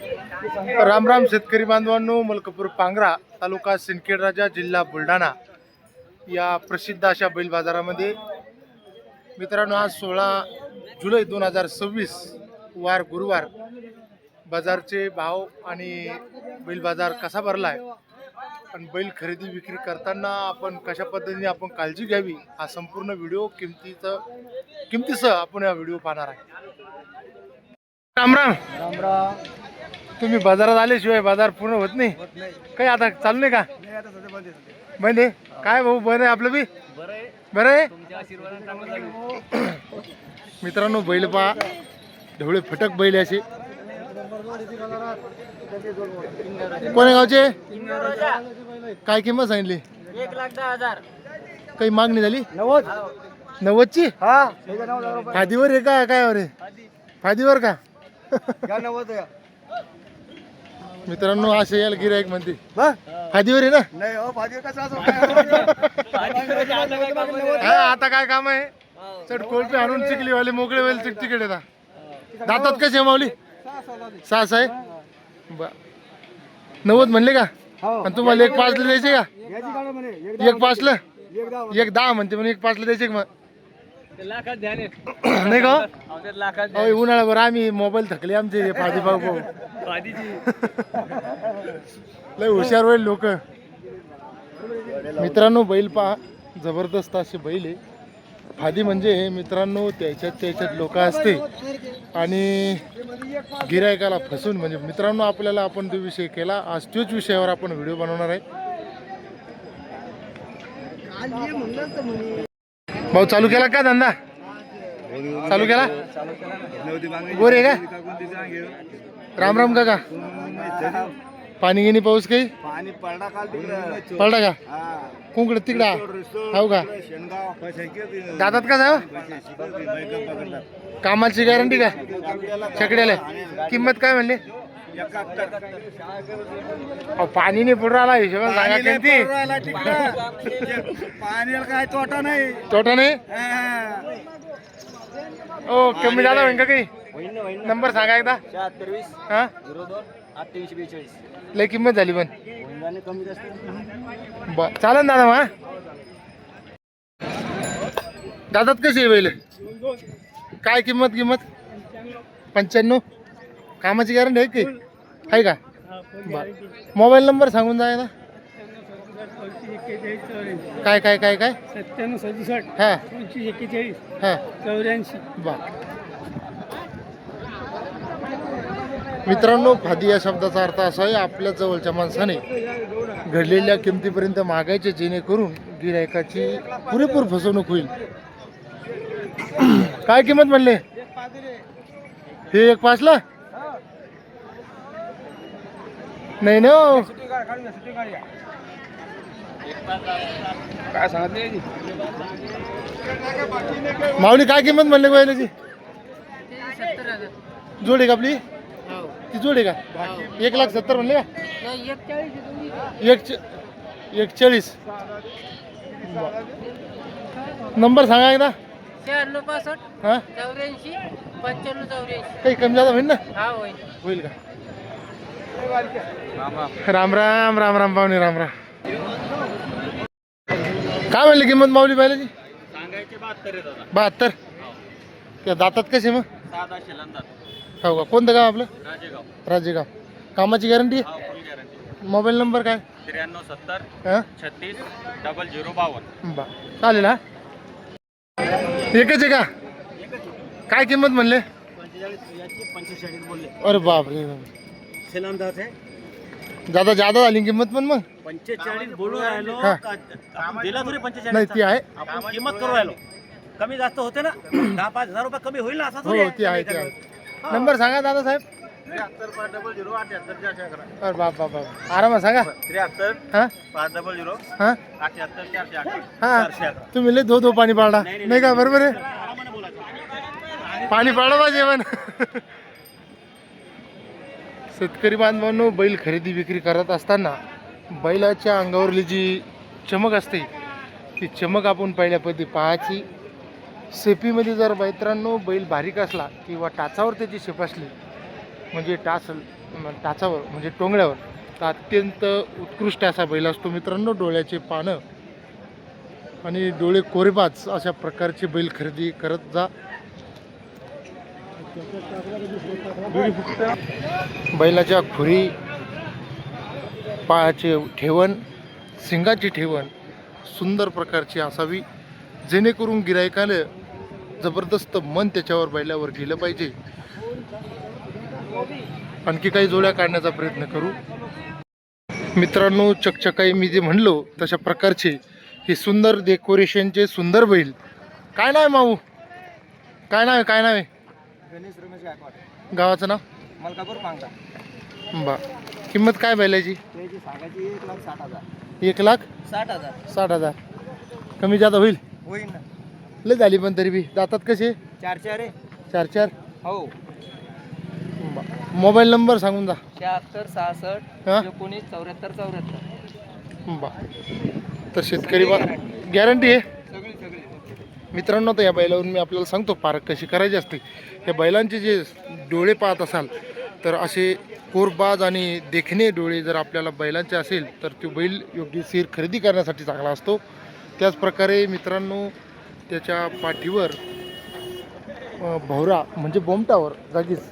राम राम शेतकरी बांधवांनो, मलकापूर पांगरा तालुका सिंदखेड राजा जिल्हा बुलढाणा या प्रसिद्ध अशा बैल बाजारामध्ये मित्रांनो आज 16 जुलै 2026 वार गुरुवार बाजारचे भाव आणि बैल बाजार कसा भरलाय आणि बैल खरेदी विक्री करताना आपण कशा पद्धतीने आपण काळजी घ्यावी हा संपूर्ण व्हिडिओ किमतीसह आपण या व्हिडिओ पाहणार आहे। राम राम राम राम। तुम्ही बाजारात आल्याशिवाय बाजार पूर्ण होत नाही काही आता चालू नाही का? बंद आहे काय भाऊ? बरं आहे आपलं बी बरं आहे। मित्रांनो बैल पहा ढवळे फटक बैल असे कोण्या गावचे काय किंमत सांगितली? 1,10,000 काही मागणी झाली? 90 ची हा फादीवर आहे का काय वर आहे? फादीवर का? मित्रांनो असे याला गिराईक म्हणते फादीवर आहे ना? नाही हो फादी कसा हा आता काय काम आहे? चढ कोळपे आणून चिखलीवाले मोकळे होईल चिकचिकेट येतात दातात कसे माऊली 6 आहे 90 म्हणले का? आणि तुम्हाला 1,5 ला द्यायचे का? 1,5 ला 1,10 म्हणते पण 1,5 ला द्यायचे का? मग नाही का उन्हाळ्याभर आम्ही मोबाईल थकले आमचे फादी भाऊ लय हुशार होईल लोक। मित्रांनो बैल पहा जबरदस्त असे बैल आहे। फादी म्हणजे मित्रांनो त्याच्यात लोक असते आणि गिरायकाला फसून म्हणजे मित्रांनो आपल्याला आपण तो विषय केला आज तोच विषयावर आपण व्हिडिओ बनवणार आहे। भाऊ चालू केला का धंदा? चालू केला गोरे का? राम राम काका पाणी गिनी पाऊस काही पडला का? कोंकड तिकडा हो का? दातात का कामाची गॅरंटी का? छकड्याला किंमत काय म्हणली? पाणी नाही पडून राहिला हिशोबाने सांगा किमती पाण्याला काय तोटा नाही ओ कमी झाला होईन का काही? नंबर सांगा एकदा। 76 हा 02 2842 लय किंमत झाली पण चालेल दादा मग दादात कशी आहे बैल? काय किंमत 95 कामाची गॅरंटी आहे की आहे का? मोबाईल नंबर सांगून जा ना। काय 9767 हा 2541 हा 84 बा मित्रांनो फादी या शब्दाचा अर्थ असा आहे आपल्या जवळच्या माणसाने घडलेल्या किमतीपर्यंत मागायचे जेणेकरून गिरायकाची पुरेपूर फसवणूक होईल। काय किंमत म्हणले हे? 1,5 ला नाही ना काय सांगितले माऊली काय किंमत म्हणले बैलाची? जोडी का आपली ती जोडी का? 1,70,000 म्हणले का? 1,40,000 नंबर सांगा एकदा। 9665 हा 84 95 काही कमी जादा होईल ना? हा होईल का? राम राम राम राम पाहुणे राम राम। काय म्हणली किंमत माऊली बैलाची? सांगायचे 72 त्या दातात कसे मग? 7 शिलंदात हो का? कोणतं गाव आपलं? राजेगाव कामाची गॅरंटी? फुल गॅरंटी। मोबाईल नंबर काय? 9370 हां 36 0052 बा चालेल हा एकच आहे का? काय किंमत म्हणले? 45 बोलले अरे बापरे शिलंदात आहे ज्यादा झाली किंमत पण मग 45 बोलून राहिलो हा. दिला तरी 45 नाही ती आहे आपण किंमत करू राहिलो कमी जास्त होते ना 10-5 हजार रुपये कमी होईल ना असं हो ती आहे नंबर सांगा दादा साहेब। 73 अरे बाप बाप बाप आरामात सांगा। 73 हां 500 हां 78 408 हां तुम्ही लय धो पाणी पाडला नाही का? बरोबर आहे पाणी पाडलं पाहिजे पण शेतकरी बांधवांनो बैल खरेदी विक्री करत असताना बैलाच्या अंगावरली जी चमक असते ती चमक आपण पहिल्या पद्धती पाहायची। शेपीमध्ये जर मित्रांनो बैल बारीक असला किंवा टाचावर त्याची शेप असली म्हणजे टाच टाचावर म्हणजे टोंगळ्यावर तर अत्यंत उत्कृष्ट असा बैल असतो मित्रांनो. डोळ्याचे पानं आणि डोळे कोरेबाज अशा प्रकारचे बैल खरेदी करत जा. बैलाच्या खुरी, पायाचे ठेवण, शिंगाची ठेवण सुंदर प्रकारची असावी, जेणेकरून गिरायकाला जबरदस्त मन त्याच्यावर बैलावर गेलं पाहिजे. आणखी काही जोड्या काढण्याचा प्रयत्न करू मित्रांनो. चकचकाई मी जे म्हणलो तशा प्रकारचे हे सुंदर डेकोरेशनचे सुंदर बैल. काय नाव आहे माऊ? काय नाव आहे? काय नाव आहे? गणेश रमेश गायकवाड. गावाचं नाव? मलकापूर पांगरा. बा किंमत काय बैलाची? त्याची सांगायची 1,60,000. 1,60,000. 60,000 कमी जादा होईल? होईल ना. लय झाली पण तरी बी. दातात कसे? 4 आहे. 4 हो. मोबाईल नंबर सांगून जा. 76 66 हा? 19 74 74. बा तर शेतकरी बा गॅरंटी आहे सगळी सगळी. मित्रांनो. तर या बैलावरून मी आपल्याला सांगतो पारख कशी करायची असते. या बैलांचे जे डोळे पाहत असाल तर असे कोरबाज आणि देखणे डोळे जर आपल्याला बैलांचे असेल तर तो बैल योग्यशीर खरेदी करण्यासाठी चांगला असतो. त्याचप्रकारे मित्रांनो त्याच्या पाठीवर भवरा म्हणजे बोमटावर जागीच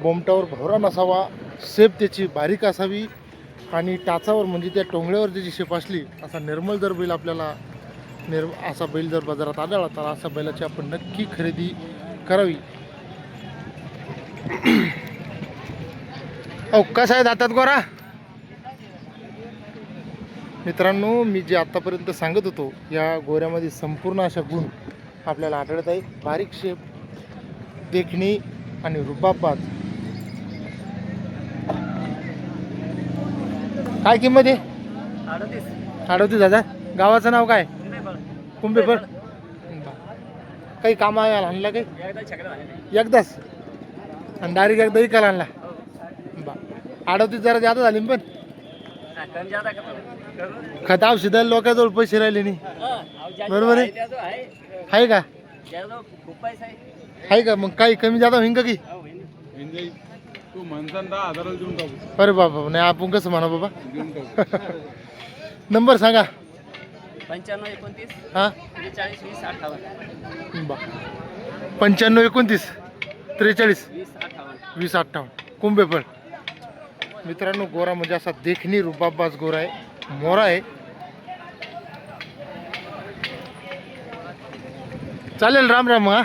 बोमटावर भवरा नसावा, शेप त्याची बारीक असावी आणि टाचावर म्हणजे त्या टोंगळ्यावर त्याची शेप असली असा निर्मळ जर बैल आपल्याला असा बैल जर बाजारात आढळला तर अशा बैलाची आपण नक्की खरेदी करावी. अहो कसा आहे दातात गोरा? मित्रांनो मी जे आतापर्यंत सांगत होतो या गोऱ्यामध्ये संपूर्ण अशा गुण आपल्याला आढळत आहे. बारीक शेप, देखणी आणि रुबाबाज. काय किंमत आहे? 38,000. गावाचं नाव काय? कुंभेपर. काही काम आहे आणला काही? एकदाच आणि डायरेक्ट एकदा विकायला आणला. बा 38 जरा जादा झाली पण खत औषधाला लोकांजवळ पैसे राहिले नाही. बरोबर आहे? आहे का? आहे का? मग काही कमी जादा होईन का की? अरे बाबा नाही आपण कसं म्हणा बाबा. नंबर सांगा. 95 29 हां 43 20 58. बा 95 29 43 20 58. 20 58 कुंभेफळ. मित्रांनो गोरा म्हणजे असा देखणी रुबाबाज गोरा आहे, मोरा आहे. चालेल राम राम. हा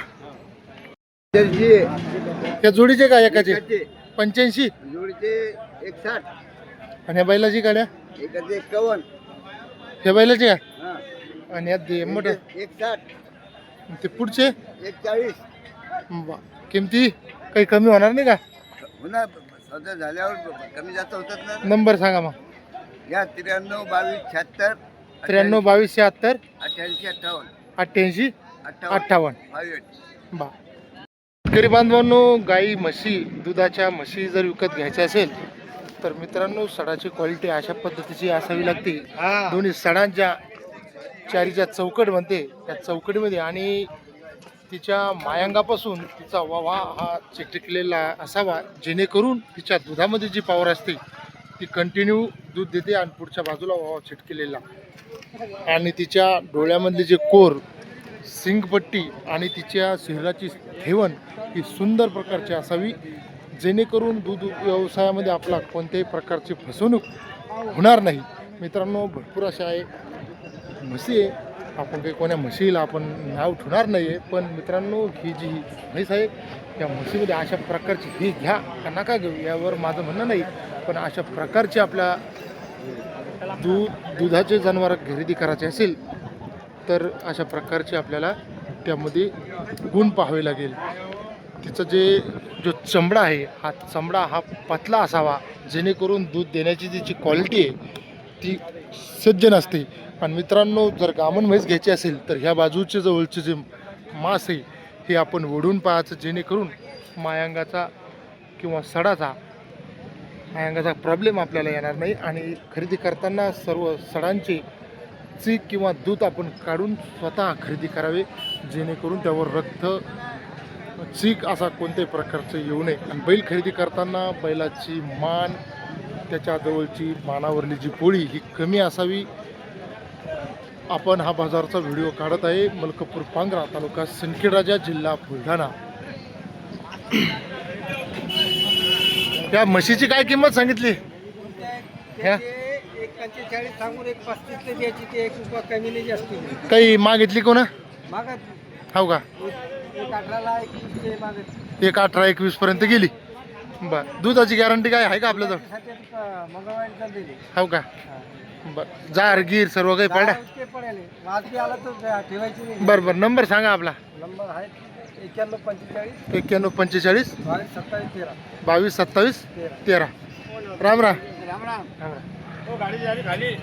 त्या जोडीचे का एकाचे? 85 जोडीचे 160 आणि ह्या बैलाची गाड्या? एकाचे 51. ह्या बैलाची का? हां. आणि यात दे मोठं 160 ते पुढचे 140. बा किमती काही कमी होणार नाही का? पुन्हा सौदा झाल्यावर कमी जास्त होतात ना. नंबर सांगा मग. या 93 22 76 93 22 76 88 88 58. 58. बा शेतकरी बांधवांनो गाई म्हशी दुधाच्या म्हशी जर विकत घ्यायच्या असेल तर मित्रांनो सडाची क्वालिटी अशा पद्धतीची असावी लागते. दोन्ही सडांच्या चारीच्या चौकट म्हणते त्या चौकटीमध्ये आणि तिच्या मायांगापासून तिचा वावा हा चिकटलेला असावा जेणेकरून तिच्या दुधामध्ये जी पावर असते ती कंटिन्यू दूध देते आणि पुढच्या बाजूला वावा चिटकेलेला आणि तिच्या डोळ्यामधले जे कोर सिंगपट्टी आणि तिच्या शरीराची ठेवण ही सुंदर प्रकारची असावी जेणेकरून दूध व्यवसायामध्ये आपला कोणत्याही प्रकारची फसवणूक होणार नाही. मित्रांनो भरपूर अशा आहे म्हशी आहे. आपण काही कोण्या म्हशीला आपण नाव ठेवणार नाही आहे पण मित्रांनो ही जी म्हैस आहे त्या म्हशीमध्ये अशा प्रकारची ही घ्या का नका घेऊ यावर माझं म्हणणं नाही पण अशा प्रकारचे आपल्या दुधाचे जनावर खरेदी करायचे असेल तर अशा प्रकारचे आपल्याला त्यामध्ये गुण पाहावे लागेल. तिचं जो चमडा आहे हा चमडा हा पतला असावा जेणेकरून दूध देण्याची जी क्वालिटी आहे ती सज्जन असते. आणि मित्रांनो जर गामण म्हैस घ्यायची असेल तर ह्या बाजूचे जवळचे जे मांस आहे हे आपण ओढून पाहायचं जेणेकरून मायांगाचा किंवा सडाचा मायांगाचा प्रॉब्लेम आपल्याला येणार नाही. आणि खरेदी करताना सर्व सडांचे चीक किंवा दूध आपण काढून स्वतः खरेदी करावे जेणेकरून त्यावर रक्त चीक असा कोणत्याही प्रकारचं येऊ नये. आणि बैल खरेदी करताना बैलाची मान, त्याच्या जवळची मानावरली जी पोळी ही कमी असावी. आपण हा बाजारचा व्हिडिओ काढत आहे. मलकापूर पांगरा, तालुका सिंदखेडराजा, जिल्हा बुलढाणा. या म्हशीची काय किंमत सांगितली? ह्या एक 45 सांगून एक 35 द्यायची, ते एक रुपया कमी नाही जास्त काही मागितली कोणा? मागत हो का? एक 18ला 21 ते मागत 1,18-21 पर्यंत गेली. बर, दुधाची गॅरंटी काय आहे का आपल्याजवळ? मंगळवारी दिली. हो का? बर, जार गिर सर्व काही पडा. ते पडेल आज बी आला तर ठेवायची नाही. बरं बरं, नंबर सांगा आपला. नंबर आहे 91 45 91 45 22 27 22 27 13. 13. राम राम. राम राम. राम राम.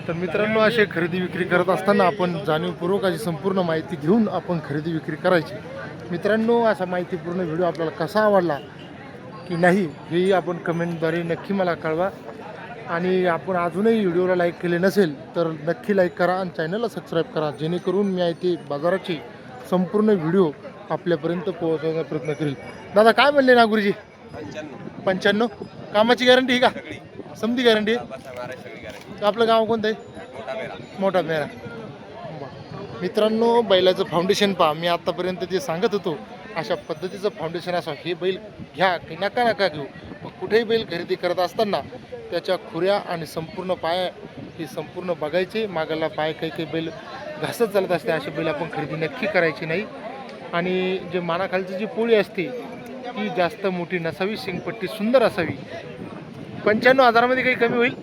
तर मित्रांनो, असे खरेदी विक्री करत असताना आपण जाणीवपूर्वक अशी संपूर्ण माहिती घेऊन आपण खरेदी विक्री करायची. मित्रांनो, असा माहितीपूर्ण व्हिडिओ आपल्याला कसा आवडला की नाही हेही आपण कमेंटद्वारे नक्की मला कळवा. आणि आपण अजूनही व्हिडिओला लाईक केले नसेल तर नक्की लाईक करा आणि चॅनलला सबस्क्राईब करा, जेणेकरून मी ते बाजाराची संपूर्ण व्हिडिओ आपल्यापर्यंत पोहोचवण्याचा प्रयत्न करेल. दादा काय म्हणले नागुरुजी? 95. कामाची गॅरंटी आहे का? समधी गॅरंटी आहे. आपलं गाव कोणतं आहे? मोठा मेरा. मित्रांनो, बैलाचं फाउंडेशन पहा. मी आतापर्यंत जे सांगत होतो अशा पद्धतीचं फाउंडेशन असं. हे बैल घ्या की नका घेऊ, पण कुठेही बैल खरेदी करत असताना त्याच्या खुऱ्या आणि संपूर्ण पाय हे संपूर्ण बघायचे. मागाला पाय काही बैल घासत चालत असते, असे बैल आपण खरेदी नक्की करायची नाही. आणि जे मानाखालची जी पोळी असते ती जास्त मोठी नसावी, शिंगपट्टी सुंदर असावी. 95,000मध्ये काही कमी होईल?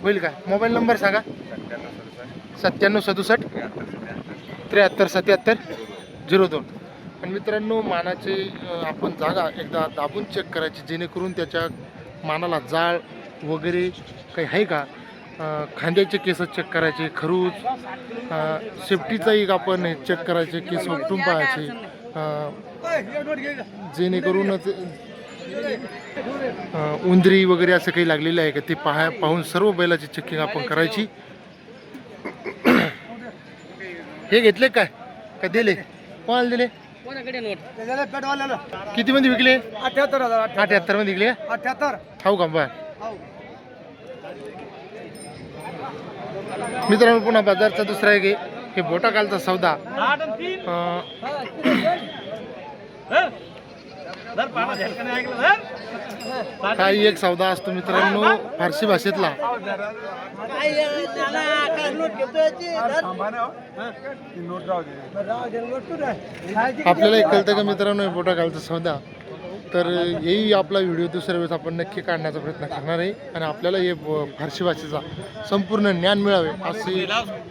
होईल का? मोबाईल नंबर सांगा. 97 67 73 77 02. आणि मित्रांनो, मानाचे आपण जागा एकदा दाबून चेक करायची, जेणेकरून त्याच्या मानाला जाळ वगैरे काही आहे का. खांद्याचे केस चेक करायचे, खरूज, सेफ्टीचा एक आपण चेक करायचे, केस उपटून पाहायचे, जेणेकरून उंदरी वगैरे असं काही लागलेलं आहे का ते पाहून सर्व बैलाची चेकिंग आपण करायची. हे घेतले काय का दिले? कोणाला दिले? किती मध्ये विकले? 78,000. 78 मध्ये विकले? 78. हो का? बर. मित्रांनो, पुन्हा बाजारचा दुसरा एक हे बोटाकालचा सौदा. काही एक सौदा असतो मित्रांनो फारसी भाषेतला. आपल्याला एक कळतं का मित्रांनो बोटाकालचा सौदा. तर हेही आपला व्हिडिओ दुसऱ्या वेळेस आपण नक्की काढण्याचा प्रयत्न करणार आहे. आणि आपल्याला हे फारसी भाषेचा संपूर्ण ज्ञान मिळावे असे,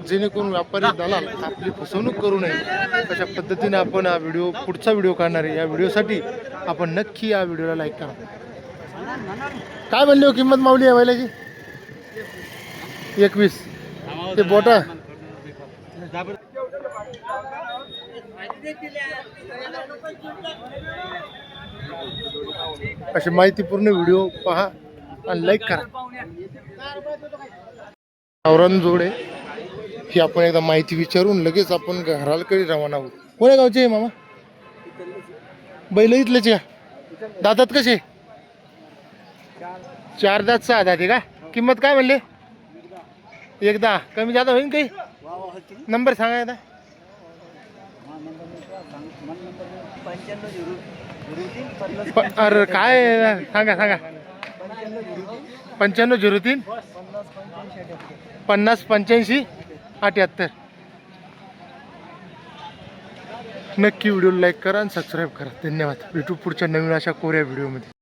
जेणेकरून व्यापारी दलाल आपली फसवणूक करू नये अशा पद्धतीने आपण हा व्हिडिओ पुढचा व्हिडिओ काढणार आहे. या व्हिडिओसाठी आपण नक्की या व्हिडिओला लाईक करा. काय म्हणले हो किंमत मावली आहे बैलाची? 21. ते बोटा अशी माहितीपूर्ण व्हिडिओ पहा आणि लाईक करा. गावरान जोड आहे ही. आपण एकदा माहिती विचारून लगेच आपण घराकडे रवाना आहोत. कोण्या गावचे आहे मामा? बैल इथलेच का? दातात कसे? 4 दात 6 दात आहे का? किंमत काय म्हणले? 1,10. कमी जादा होईल काही? नंबर सांगा एकदा. 95 अरे काय सांगा 95 03 50 85 78. नक्की व्हिडिओ लाईक करा आणि सबस्क्राईब करा. धन्यवाद. भेटू पुढच्या नवीन अशा कोऱ्या व्हिडिओमध्ये.